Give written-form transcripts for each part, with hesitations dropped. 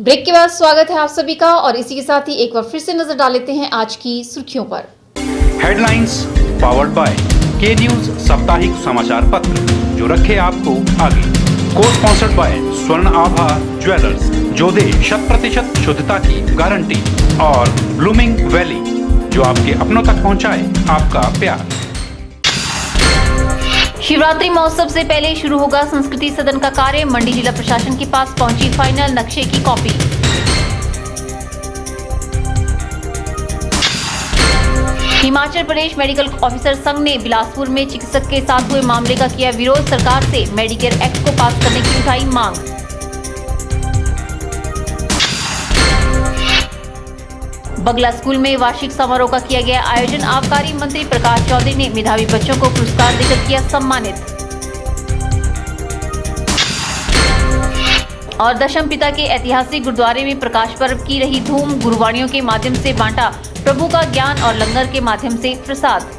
Break के बाद स्वागत है आप सभी का और इसी के साथ ही एक बार फिर से नजर डाल लेते हैं आज की सुर्खियों पर। हेडलाइंस पावर्ड बाय के न्यूज साप्ताहिक समाचार पत्र जो रखे आपको आगे। को स्पॉन्सर्ड बाय स्वर्ण आभा ज्वेलर्स जो दे 100% शुद्धता की गारंटी और ब्लूमिंग वैली जो आपके अपनों तक पहुंचाए आपका प्यार। शिवरात्रि महोत्सव से पहले शुरू होगा संस्कृति सदन का कार्य। मंडी जिला प्रशासन के पास पहुंची फाइनल नक्शे की copy. Himachal Pradesh medical officer संघ ने बिलासपुर में चिकित्सक के साथ हुए मामले का किया विरोध। सरकार से मेडिकेयर एक्ट को पास करने की उठाई मांग। बगला स्कूल में वार्षिक समारोह का किया गया आयोजन। आबकारी मंत्री प्रकाश चौधरी ने मेधावी बच्चों को पुरस्कार देकर किया सम्मानित। और दशम पिता के ऐतिहासिक गुरुद्वारे में प्रकाश पर्व की रही धूम। गुरुवाणियों के माध्यम से बांटा प्रभु का ज्ञान और लंगर के माध्यम से प्रसाद।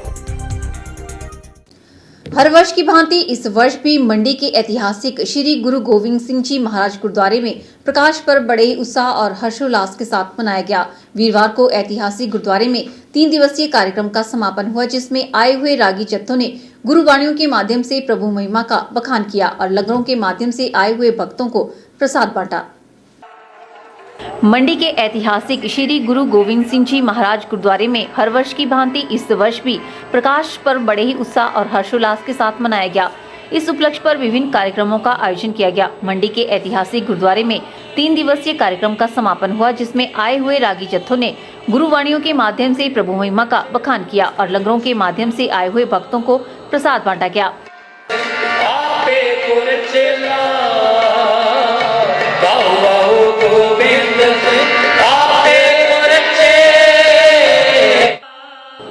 हर वर्ष की भांति इस वर्ष भी मंडी के ऐतिहासिक श्री गुरु गोविंद सिंह जी महाराज गुरुद्वारे में प्रकाश पर्व बड़े ही उत्साह और हर्षोल्लास के साथ मनाया गया। वीरवार को ऐतिहासिक गुरुद्वारे में 3 दिवसीय कार्यक्रम का समापन हुआ, जिसमें आए हुए रागी जत्थों ने गुरुवाणियों के माध्यम से प्रभु महिमा का बखान किया और लंगरों के माध्यम से आए हुए भक्तों को प्रसाद बांटा। मंडी के ऐतिहासिक श्री गुरु गोविंद सिंह जी महाराज गुरुद्वारे में हर वर्ष की भांति इस वर्ष भी प्रकाश पर्व बड़े ही उत्साह और हर्षोल्लास के साथ मनाया गया। इस उपलक्ष्य पर विभिन्न कार्यक्रमों का आयोजन किया गया। मंडी के ऐतिहासिक गुरुद्वारे में 3 दिवसीय कार्यक्रम का समापन हुआ, जिसमें आए हुए रागी जत्थों ने गुरुवाणियों के माध्यम से प्रभु महिमा का बखान किया और लंगरों के माध्यम से आए हुए भक्तों को प्रसाद बांटा गया।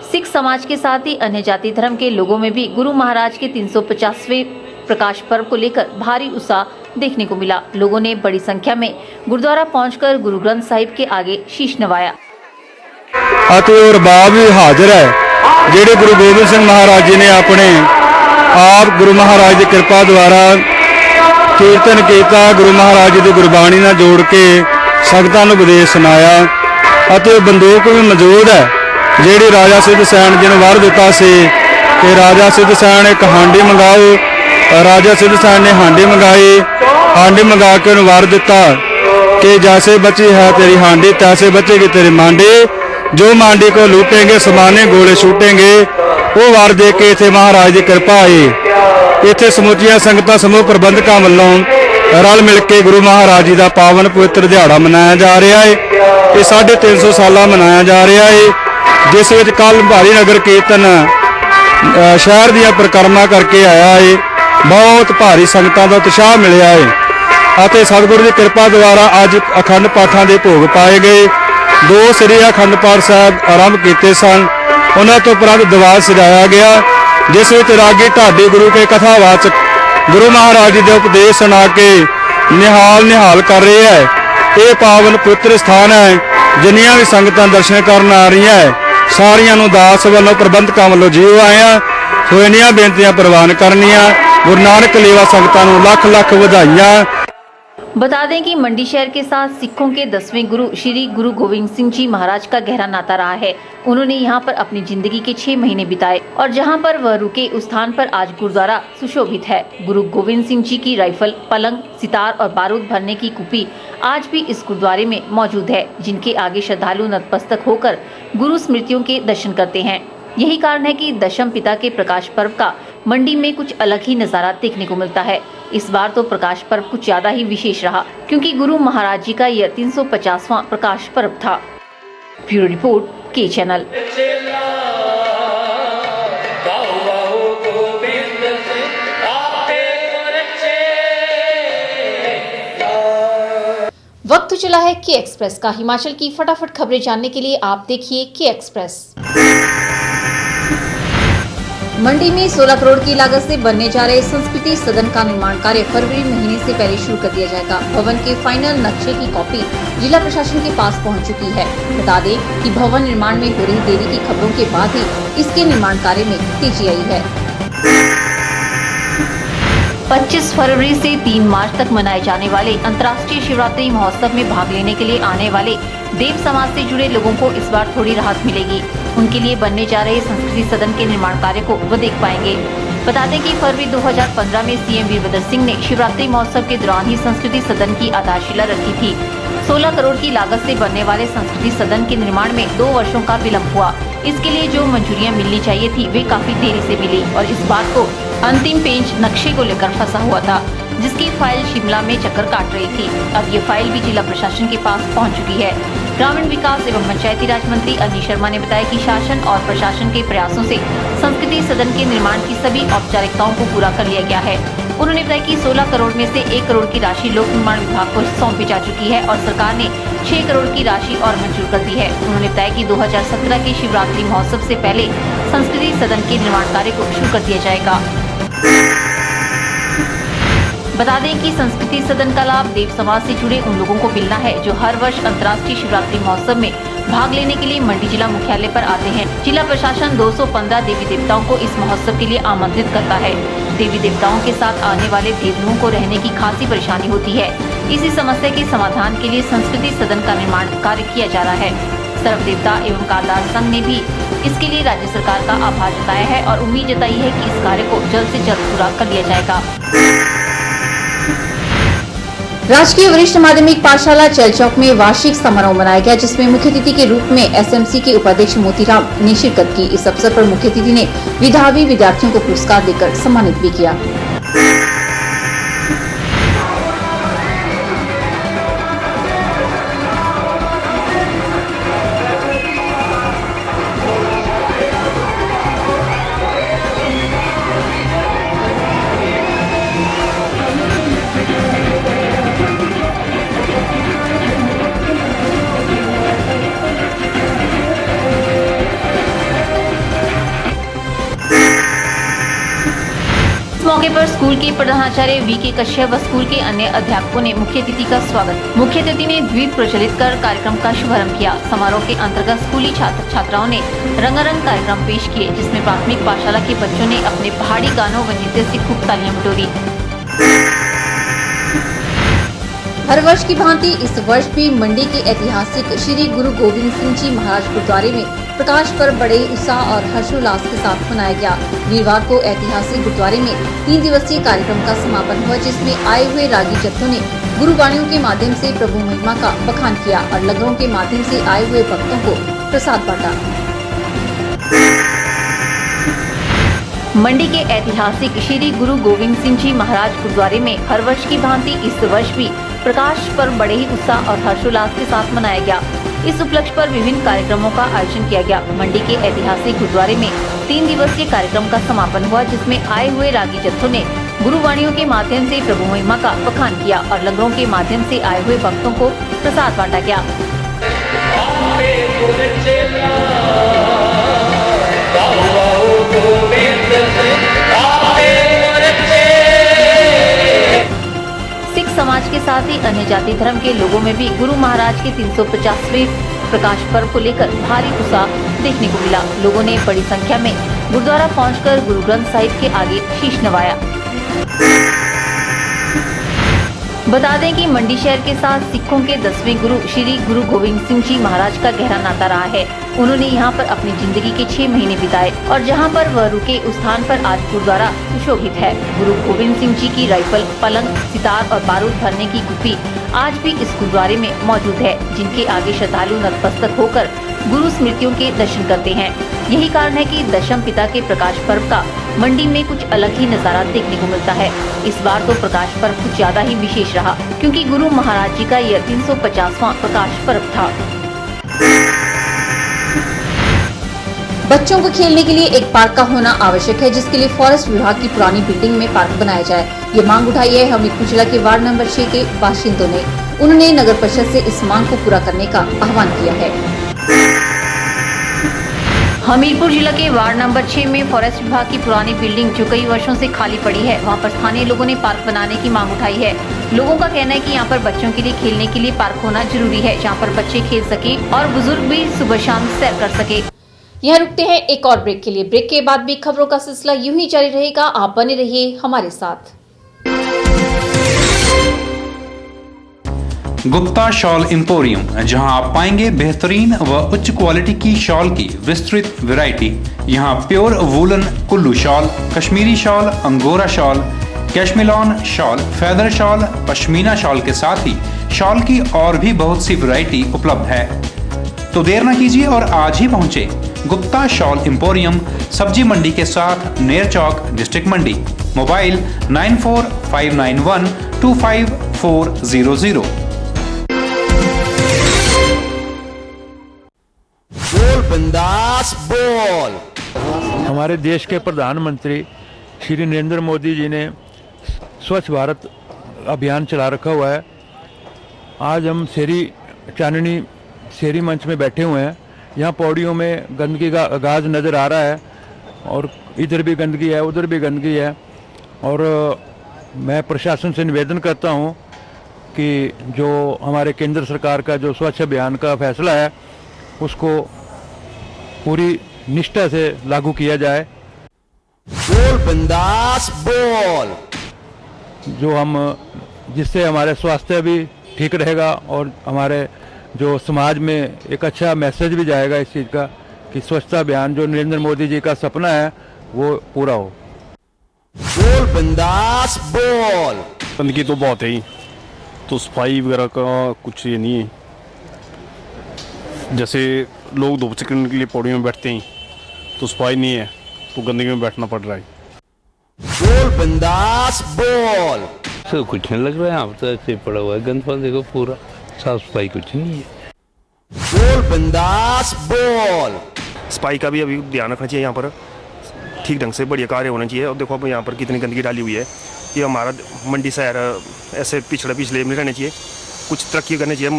सिख समाज के साथ ही अन्य जाति धर्म के लोगों में भी गुरु महाराज के 350वें प्रकाश पर्व को लेकर भारी उत्साह देखने को मिला। लोगों ने बड़ी संख्या में गुरुद्वारा पहुंचकर गुरु ग्रंथ साहिब के आगे शीश नवाया। और बाब भी हाजिर है जेडे गुरु गोबिंद सिंह महाराज जी ने अपने आप गुरु महाराज की कृपा द्वारा कीर्तन किया। गुरु महाराज जी की गुरबाणी ਨਾਲ जोड़ के संगतां ਨੂੰ उपदेश सुनाया। बंदूक भी मौजूद है ਜਿਹੜੀ राजा सिद्ध सैन जी ने वर दिता सी कि राजा सिद्ध सैन एक हांडी मंगाओ। राजा सिद्ध सैन ने हांडी मंगाई, हांडी मंगा के उन्हें वर दिता कि जैसे बची है तेरी हांडी तैसे बचेगी तेरी मांडी। जो मांडी को लूटेंगे समाने गोले छूटेंगे। वो वर दे के इत्थे महाराज की कृपा आई। इत्थे समुचिया संगतां समूह प्रबंधकां वल्लों रल मिल के गुरु महाराज जी का पावन पवित्र दिहाड़ा मनाया जा रहा है। ये 350 साला मनाया जा रहा है, जिस विच कल भारी नगर कीर्तन शहर दी परिक्रमा करके आया है। बहुत भारी संगतां दा उत्साह मिलिया है। सतगुरु की कृपा द्वारा अज अखंड पाठां दे भोग पाए गए। 2 श्री अखंड पाठ साहब आरंभ किए सन, उन्हां तो उपरंत दरबार सजाया गया, जिस विच रागी ढाडी गुरु के कथावाचक गुरु महाराज जी के उपदेश सुना के निहाल कर रहे हैं। ये पावन पवित्र स्थान है। जिन्नियां भी संगतां दर्शन करन आ रही है सारियां नूं दास वालों प्रबंधकां वालों जीव आया। सो इन्नियां बेनतियां प्रवान करनियां। गुरु नानक लेवा संगतां नूं लख लख वधाइयां। बता दें कि मंडी शहर के साथ सिखों के 10वें गुरु श्री गुरु गोविंद सिंह जी महाराज का गहरा नाता रहा है। उन्होंने यहाँ पर अपनी जिंदगी के 6 महीने बिताए और जहाँ पर वह रुके उस स्थान पर आज गुरुद्वारा सुशोभित है। गुरु गोविंद सिंह जी की राइफल, पलंग, सितार और बारूद भरने की कुपी आज भी इस गुरुद्वारे में मौजूद है, जिनके आगे श्रद्धालु नतमस्तक होकर गुरु स्मृतियों के दर्शन करते हैं। यही कारण है कि दशम पिता के प्रकाश पर्व का मंडी में कुछ अलग ही नजारा देखने को मिलता है। इस बार तो प्रकाश पर्व कुछ ज्यादा ही विशेष रहा, क्योंकि गुरु महाराज जी का यह 350वां प्रकाश पर्व था। ब्यूरो रिपोर्ट, के चैनल। वक्त चला है के एक्सप्रेस का। हिमाचल की फटाफट खबरें जानने के लिए आप देखिए के एक्सप्रेस। मंडी में 16 करोड़ की लागत से बनने जा रहे संस्कृति सदन का निर्माण कार्य फरवरी महीने से पहले शुरू कर दिया जाएगा। भवन के फाइनल नक्शे की कॉपी जिला प्रशासन के पास पहुंच चुकी है। बता दें कि भवन निर्माण में हो रही देरी की खबरों के बाद ही इसके निर्माण कार्य में तेजी आई है। 25 फरवरी से 3 मार्च तक मनाए जाने वाले अंतर्राष्ट्रीय शिवरात्रि महोत्सव में भाग लेने के लिए आने वाले देव समाज से जुड़े लोगों को इस बार थोड़ी राहत मिलेगी। उनके लिए बनने जा रहे संस्कृति सदन के निर्माण कार्य को वो देख पाएंगे। बता दें कि फरवरी 2015 में सीएम वीरभद्र सिंह ने शिवरात्रि महोत्सव के दौरान ही संस्कृति सदन की आधारशिला रखी थी। 16 करोड़ की लागत से बनने वाले संस्कृति सदन के निर्माण में 2 वर्षों का विलंब हुआ। इसके लिए जो मंजूरियां मिलनी चाहिए थी वे काफी देरी से मिली और इस बात को अंतिम पेंच नक्शे को लेकर फंसा हुआ था, जिसकी फाइल शिमला में चक्कर काट रही थी। अब ये फाइल भी जिला प्रशासन के पास पहुंच चुकी है। ग्रामीण विकास एवं पंचायती राज मंत्री अनिल शर्मा ने बताया कि शासन और प्रशासन के प्रयासों से संस्कृति सदन के निर्माण की सभी औपचारिकताओं को पूरा कर लिया गया है। उन्होंने बताया कि 16 करोड़ में से 1 करोड़ की राशि लोक निर्माण विभाग को सौंपी जा चुकी है और सरकार ने 6 करोड़ की राशि और मंजूर कर दी है। उन्होंने बताया कि 2017 के शिवरात्रि महोत्सव से पहले संस्कृति सदन के निर्माण कार्य को शुरू कर दिया जाएगा। बता दें कि संस्कृति सदन का लाभ देव समाज से जुड़े उन लोगों को मिलना है जो हर वर्ष अंतर्राष्ट्रीय शिवरात्रि महोत्सव में भाग लेने के लिए मंडी जिला मुख्यालय पर आते हैं। जिला प्रशासन 215 देवी देवताओं को इस महोत्सव के लिए आमंत्रित करता है। देवी देवताओं के साथ आने वाले देवलुओं को रहने की खासी परेशानी होती है। इसी समस्या के समाधान के लिए संस्कृति सदन का निर्माण कार्य किया जा रहा है। सर्व देवता एवं कारदार संघ ने भी इसके लिए राज्य सरकार का आभार जताया है और उम्मीद जताई है कि इस कार्य को जल्द से जल्द पूरा कर लिया जाएगा। राजकीय वरिष्ठ माध्यमिक पाठशाला चैल चौक में वार्षिक समारोह मनाया गया, जिसमें मुख्य अतिथि के रूप में एसएमसी के उपाध्यक्ष मोतीराम ने शिरकत की। इस अवसर पर मुख्य अतिथि ने विधावी विद्यार्थियों को पुरस्कार देकर सम्मानित भी किया। मौके पर स्कूल के प्रधानाचार्य वीके कश्यप व स्कूल के अन्य अध्यापकों ने मुख्य अतिथि का स्वागत। मुख्य अतिथि ने द्वीप प्रज्वलित कर कार्यक्रम का शुभारंभ किया। समारोह के अंतर्गत स्कूली छात्र छात्राओं ने रंगारंग कार्यक्रम पेश किए, जिसमें प्राथमिक पाठशाला के बच्चों ने अपने पहाड़ी गानों व नृत्य से खूब तालियां बटोरी। हर वर्ष की भांति इस वर्ष भी मंडी के ऐतिहासिक श्री गुरु गोविंद सिंह जी महाराज गुरुद्वारे में प्रकाश पर्व बड़े उत्साह और हर्षोल्लास के साथ मनाया गया। वीरवार को ऐतिहासिक गुरुद्वारे में 3 दिवसीय कार्यक्रम का समापन हुआ, जिसमें आए हुए रागी जत्थों ने गुरुवाणियों के माध्यम से प्रभु महिमा का बखान किया और लंगरों के माध्यम से आए हुए भक्तों को प्रसाद बांटा। मंडी के ऐतिहासिक श्री गुरु गोविंद सिंह जी महाराज गुरुद्वारे में हर वर्ष की भांति इस वर्ष भी प्रकाश पर्व बड़े ही उत्साह और हर्षोल्लास के साथ मनाया गया। इस उपलक्ष्य पर विभिन्न कार्यक्रमों का आयोजन किया गया। मंडी के ऐतिहासिक गुरुद्वारे में 3 दिवसीय कार्यक्रम का समापन हुआ, जिसमें आए हुए रागी जत्थों ने गुरुवाणियों के माध्यम से प्रभु महिमा का बखान किया और लंगरों के माध्यम से आए हुए भक्तों को प्रसाद बांटा गया। सिख समाज के साथ ही अन्य जाति धर्म के लोगों में भी गुरु महाराज के 350वें प्रकाश पर्व को लेकर भारी उत्साह देखने को मिला। लोगों ने बड़ी संख्या में गुरुद्वारा पहुंचकर गुरु ग्रंथ साहिब के आगे शीश नवाया। बता दें कि मंडी शहर के साथ सिखों के 10वें गुरु श्री गुरु गोविंद सिंह जी महाराज का गहरा नाता रहा है। उन्होंने यहाँ पर अपनी जिंदगी के 6 महीने बिताए और जहाँ पर वह रुके उस स्थान पर आज गुरुद्वारा सुशोभित है। गुरु गोविंद सिंह जी की राइफल, पलंग, सितार और बारूद भरने की कुप्पी आज भी इस गुरुद्वारे में मौजूद है, जिनके आगे श्रद्धालु नतमस्तक होकर गुरु स्मृतियों के दर्शन करते हैं। यही कारण है कि दशम पिता के प्रकाश पर्व का मंडी में कुछ अलग ही नजारा देखने को मिलता है। इस बार तो प्रकाश पर्व कुछ ज्यादा ही विशेष रहा, क्योंकि गुरु महाराज जी का यह 350वां प्रकाश पर्व था। बच्चों को खेलने के लिए एक पार्क का होना आवश्यक है, जिसके लिए फॉरेस्ट विभाग की पुरानी बिल्डिंग में पार्क बनाया जाए। ये मांग उठाई है हमीरपुर जिला के वार्ड नंबर 6 के बाशिंदों ने। उन्होंने नगर परिषद से इस मांग को पूरा करने का आह्वान किया है। हमीरपुर जिला के वार्ड नंबर 6 में फॉरेस्ट विभाग की पुरानी बिल्डिंग जो कई वर्षों से खाली पड़ी है, वहां पर स्थानीय लोगों ने पार्क बनाने की मांग उठाई है। लोगों का कहना है कि यहां पर बच्चों के लिए खेलने के लिए पार्क होना जरूरी है, जहां पर बच्चे खेल सके और बुजुर्ग भी सुबह शाम सैर कर सके। यहाँ रुकते हैं एक और ब्रेक के लिए। ब्रेक के बाद भी खबरों का सिलसिला यूं ही जारी रहेगा। आप बने रहिए हमारे साथ। गुप्ता शॉल एम्पोरियम, जहां आप पाएंगे बेहतरीन व उच्च क्वालिटी की शॉल की विस्तृत वैरायटी। यहां pure woollen Kullu shawl, Kashmiri shawl, angora shawl, cashmilon shawl, feather shawl, pashmina shawl के साथ ही शॉल की और भी बहुत सी वैरायटी उपलब्ध है। तो देर न कीजिए और आज ही पहुंचे गुप्ता शॉल एम्पोरियम, सब्जी मंडी के साथ नेर चौक, डिस्ट्रिक्ट मंडी। मोबाइल 9459125400। बोल बिंदास बोल। हमारे देश के प्रधानमंत्री श्री नरेंद्र मोदी जी ने स्वच्छ भारत अभियान चला रखा हुआ है। आज हम शेरी चांदनी शेरी मंच में बैठे हुए हैं। यहाँ पौड़ियों में गंदगी का आगाज नज़र आ रहा है और इधर भी गंदगी है, उधर भी गंदगी है। और मैं प्रशासन से निवेदन करता हूँ कि जो हमारे केंद्र सरकार का जो स्वच्छ अभियान का फैसला है उसको पूरी निष्ठा से लागू किया जाए। बोल बिंदास बोल। जिससे हमारे स्वास्थ्य भी ठीक रहेगा और हमारे जो समाज में एक अच्छा मैसेज भी जाएगा इस चीज़ का कि स्वच्छता अभियान जो नरेंद्र मोदी जी का सपना है वो पूरा हो। बोल बिंदास बोल। गंदगी तो बहुत है ही, तो सफाई वगैरह का कुछ ये नहीं है। जैसे लोग धूप सेकने के लिए पौड़ी में बैठते हैं तो सफाई नहीं है, तो गंदगी में बैठना पड़ रहा है। बोल बिंदास बोल। तो कुछ नहीं लग रहा है, यहाँ तो ऐसे पड़ा हुआ है गंद पानी, देखो पूरा साफ सफाई कुछ नहीं है। बोल बिंदास बोल। सफाई का भी अभी ध्यान रखना चाहिए, यहाँ पर ठीक ढंग से बढ़िया कार्य होना चाहिए। और देखो अब यहाँ पर कितनी गंदगी डाली हुई है। ये हमारा मंडी शहर ऐसे पिछले में रहना चाहिए, कुछ तरक्की करनी चाहिए।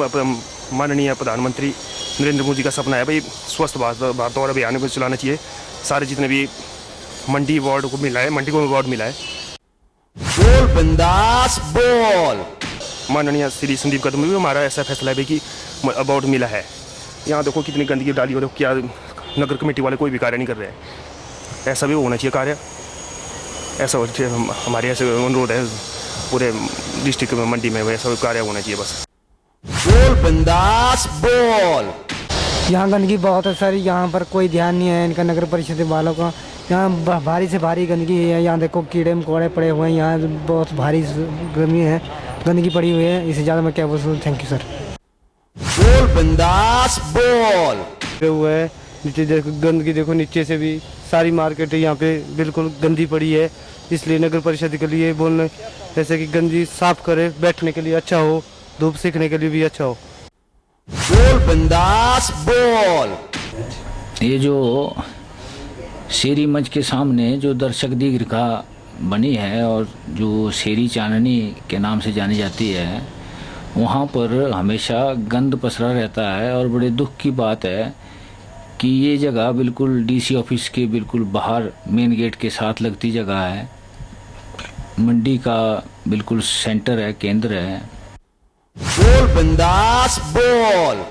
माननीय प्रधानमंत्री नरेंद्र मोदी का सपना है भाई स्वस्थ भारत और अभियान को चलाना चाहिए। सारे जितने भी मंडी वार्ड को मिला है, मंडी को अवार्ड मिला है। बोल बिंदास बोल। माननीय श्री संदीप कदम भी हमारा ऐसा फैसला है भाई कि अवार्ड मिला है। यहाँ देखो कितनी गंदगी डाली और क्या नगर कमेटी वाले कोई भी कार्य नहीं कर रहे हैं। ऐसा भी होना चाहिए कार्य, ऐसा हमारे ऐसे अनुरोध है पूरे डिस्ट्रिक्ट में मंडी में ऐसा कार्य होना चाहिए बस। बोल बिंदास बोल। यहाँ गंदगी बहुत है सर, यहाँ पर कोई ध्यान नहीं है इनका नगर परिषद वालों का। यहाँ भारी से भारी गंदगी है। यहाँ देखो कीड़े मकोड़े पड़े हुए हैं, यहाँ बहुत भारी गर्मी है, गंदगी पड़ी हुई है। इससे ज़्यादा मैं क्या बोल सकता हूँ। Thank you sir. बोल बिंदास बोल। हुआ है नीचे देखो गंदगी, देखो नीचे से भी सारी मार्केट यहाँ पे बिल्कुल गंदी पड़ी है। इसलिए नगर परिषद के लिए बोलने जैसे कि गंदगी साफ करे, बैठने के लिए अच्छा हो, धूप सेकने के लिए भी अच्छा हो। बोल बिंदास बोल। ये जो शेरी मंच के सामने जो दर्शक दीर्घा बनी है और जो शेरी चांदनी के नाम से जानी जाती है, वहाँ पर हमेशा गंद पसरा रहता है। और बड़े दुख की बात है कि ये जगह बिल्कुल डीसी ऑफिस के बिल्कुल बाहर मेन गेट के साथ लगती जगह है, मंडी का बिल्कुल सेंटर है, केंद्र है। बोल बिंदास बोल।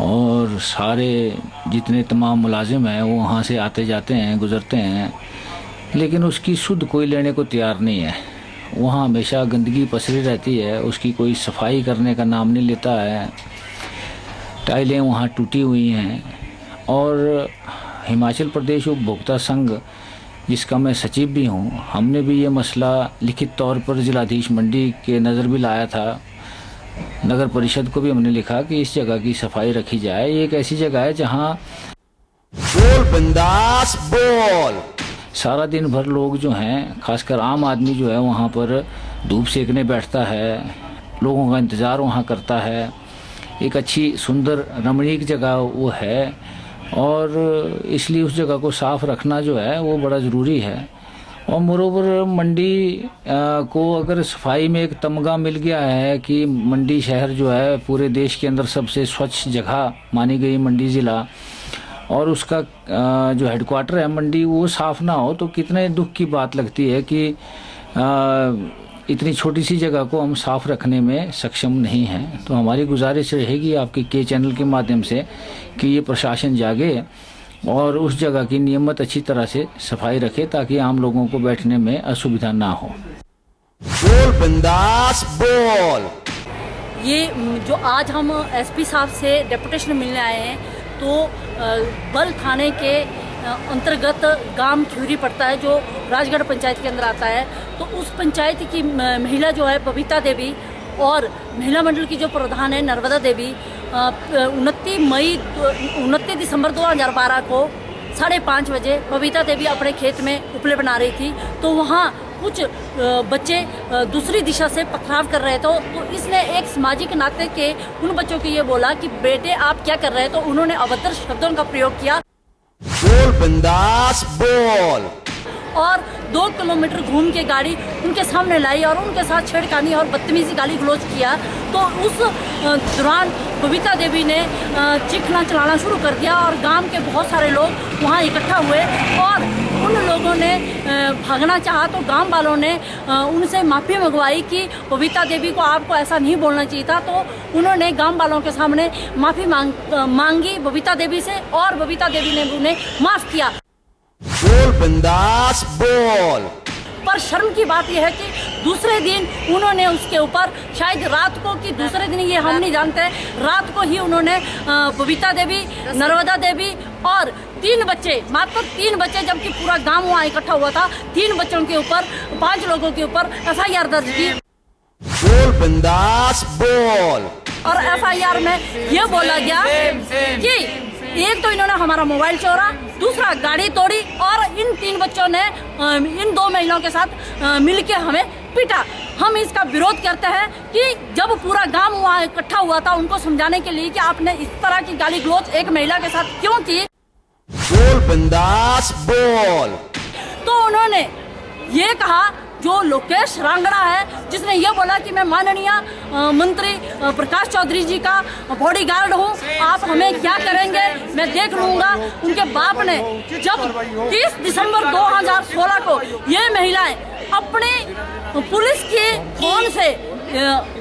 और सारे जितने तमाम मुलाजिम हैं वो वहाँ से आते जाते हैं, गुज़रते हैं, लेकिन उसकी सुध कोई लेने को तैयार नहीं है। वहाँ हमेशा गंदगी पसरी रहती है, उसकी कोई सफाई करने का नाम नहीं लेता है। टाइलें वहाँ टूटी हुई हैं। और हिमाचल प्रदेश उपभोक्ता संघ, जिसका मैं सचिव भी हूँ, हमने भी ये मसला लिखित तौर पर जिलाधीश मंडी के नज़र भी लाया था। नगर परिषद को भी हमने लिखा कि इस जगह की सफाई रखी जाए। ये एक ऐसी जगह है जहाँ बोल बिंदास बोल। सारा दिन भर लोग जो हैं, खासकर आम आदमी जो है, वहाँ पर धूप सेकने बैठता है, लोगों का इंतज़ार वहाँ करता है। एक अच्छी सुंदर रमणीक जगह वो है और इसलिए उस जगह को साफ़ रखना जो है वो बड़ा ज़रूरी है। और मोरोवर मंडी को अगर सफाई में एक तमगा मिल गया है कि मंडी शहर जो है पूरे देश के अंदर सबसे स्वच्छ जगह मानी गई मंडी ज़िला, और उसका जो हेडक्वार्टर है मंडी वो साफ़ ना हो तो कितने दुख की बात लगती है कि इतनी छोटी सी जगह को हम साफ़ रखने में सक्षम नहीं हैं। तो हमारी गुजारिश रहेगी आपके के चैनल के माध्यम से कि ये प्रशासन जागे और उस जगह की नियमित अच्छी तरह से सफाई रखे ताकि आम लोगों को बैठने में असुविधा ना हो। बोल बिंदास बोल। ये जो आज हम एसपी साहब से डेपुटेशन मिलने आए हैं, तो बल थाने के अंतर्गत गांव खिवरी पड़ता है जो राजगढ़ पंचायत के अंदर आता है। तो उस पंचायत की महिला जो है बबीता देवी और महिला मंडल की जो प्रधान है नर्मदा देवी 29 दिसंबर 2012 को 5:30 बजे बबीता देवी अपने खेत में उपले बना रही थी। तो वहाँ कुछ बच्चे दूसरी दिशा से पथराव कर रहे थे। तो इसने एक सामाजिक नाते के उन बच्चों को ये बोला कि बेटे आप क्या कर रहे हैं। तो उन्होंने अभद्र शब्दों का प्रयोग किया। बोल बिंदास बोल। और 2 किलोमीटर घूम के गाड़ी उनके सामने लाई और उनके साथ छेड़खानी और बदतमीजी गाली गलौज किया। तो उस दौरान बबीता देवी ने चीखना चलाना शुरू कर दिया और गांव के बहुत सारे लोग वहां इकट्ठा हुए और उन लोगों ने भागना चाहा। तो गांव वालों ने उनसे माफ़ी मंगवाई कि बबीता देवी को आपको ऐसा नहीं बोलना चाहिए था। तो उन्होंने गांव वालों के सामने माफ़ी मांगी बबीता देवी से और बबीता देवी ने उन्हें माफ़ किया। बोल बिंदास बोल। पर शर्म की बात यह है कि दूसरे दिन उन्होंने उसके ऊपर शायद रात को कि दूसरे दिन ये हम नहीं जानते, रात को ही उन्होंने बबीता देवी, नर्मदा देवी और 3 बच्चे, मात्र 3 बच्चे, जबकि पूरा गांव वहाँ इकट्ठा हुआ था, 3 बच्चों के ऊपर 5 लोगों के ऊपर FIR दर्ज की। बोल बिंदास बोल। और FIR में ये बोला गया कि एक तो इन्होंने हमारा मोबाइल चोरा, दूसरा गाड़ी तोड़ी और इन 3 बच्चों ने इन 2 महिलाओं के साथ मिलके हमें पीटा। हम इसका विरोध करते हैं कि जब पूरा गांव वहाँ इकट्ठा हुआ था उनको समझाने के लिए कि आपने इस तरह की गाली गलौज एक महिला के साथ क्यों की। बोल बिंदास बोल। तो उन्होंने ये कहा, जो लोकेश रांगड़ा है जिसने ये बोला कि मैं माननीय मंत्री प्रकाश चौधरी जी का बॉडीगार्ड हूँ, आप हमें क्या करेंगे मैं देख लूँगा। उनके बाप ने जब 30 दिसंबर 2016 को ये महिलाएं अपने पुलिस के फोन से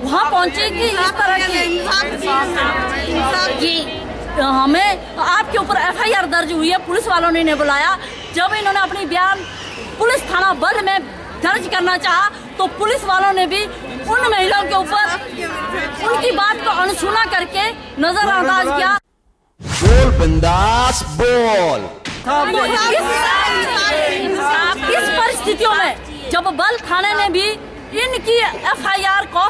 वहाँ पहुँची कि इस तरह की हमें आपके ऊपर FIR दर्ज हुई है, पुलिस वालों ने बुलाया। जब इन्होंने अपनी बयान पुलिस थाना बल में दर्ज करना चाहा तो पुलिस वालों ने भी उन महिलाओं के ऊपर उनकी बात को अनसुना करके नजरअंदाज किया। बोल बिंदास बोल। इस परिस्थितियों में जब बल थाने ने भी इनकी FIR को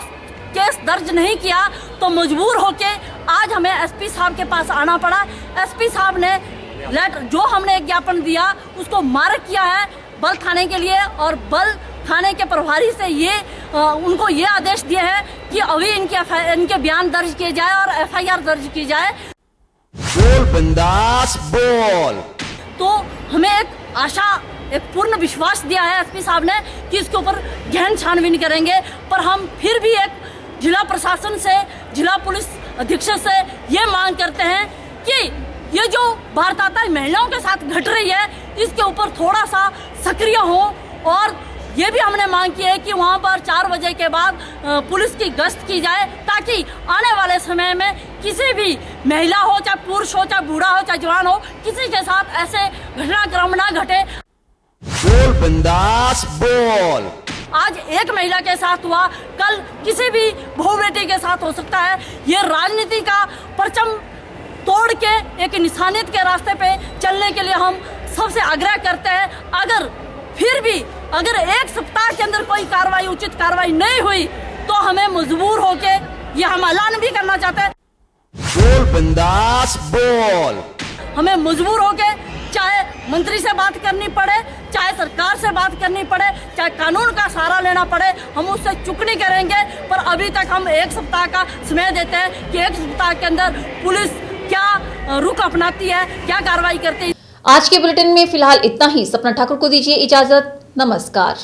केस दर्ज नहीं किया तो मजबूर होके आज हमें SP साहब के पास आना पड़ा। SP साहब ने जो हमने एक ज्ञापन दिया उसको मार्क किया है बल थाने के लिए और बल थाने के प्रभारी से ये उनको ये आदेश दिए हैं कि अभी इनके बयान दर्ज किए जाए और FIR दर्ज की जाए। बोल बिंदास बोल। तो हमें एक आशा, एक पूर्ण विश्वास दिया है SP साहब ने कि इसके ऊपर गहन छानबीन करेंगे। पर हम फिर भी एक जिला प्रशासन से, जिला पुलिस अधीक्षक से ये मांग करते हैं कि ये जो वारदात महिलाओं के साथ घट रही है इसके ऊपर थोड़ा सा सक्रिय हो। और ये भी हमने मांग की है कि वहाँ पर 4 बजे के बाद पुलिस की गश्त की जाए ताकि आने वाले समय में किसी भी महिला हो, चाहे पुरुष हो, चाहे बूढ़ा हो, चाहे जवान हो, किसी के साथ ऐसे घटनाक्रम ना घटे। बोल बिंदास बोल। आज एक महिला के साथ हुआ, कल किसी भी बहू बेटी के साथ हो सकता है। ये राजनीति का परचम तोड़ के एक इंसानियत के रास्ते पे चलने के लिए हम सबसे आग्रह करते हैं। अगर फिर भी अगर 1 सप्ताह के अंदर कोई कार्रवाई, उचित कार्रवाई नहीं हुई तो हमें मजबूर होके ये हम ऐलान भी करना चाहते हैं। बोल बिंदास बोल। हमें मजबूर होके चाहे मंत्री से बात करनी पड़े, चाहे सरकार से बात करनी पड़े, चाहे कानून का सहारा लेना पड़े, हम उससे चूक नहीं करेंगे। पर अभी तक हम 1 सप्ताह का समय देते हैं कि 1 सप्ताह के अंदर पुलिस क्या रुख अपनाती है, क्या कार्रवाई करती है। आज के बुलेटिन में फिलहाल इतना ही। सपना ठाकुर को दीजिए इजाजत। नमस्कार।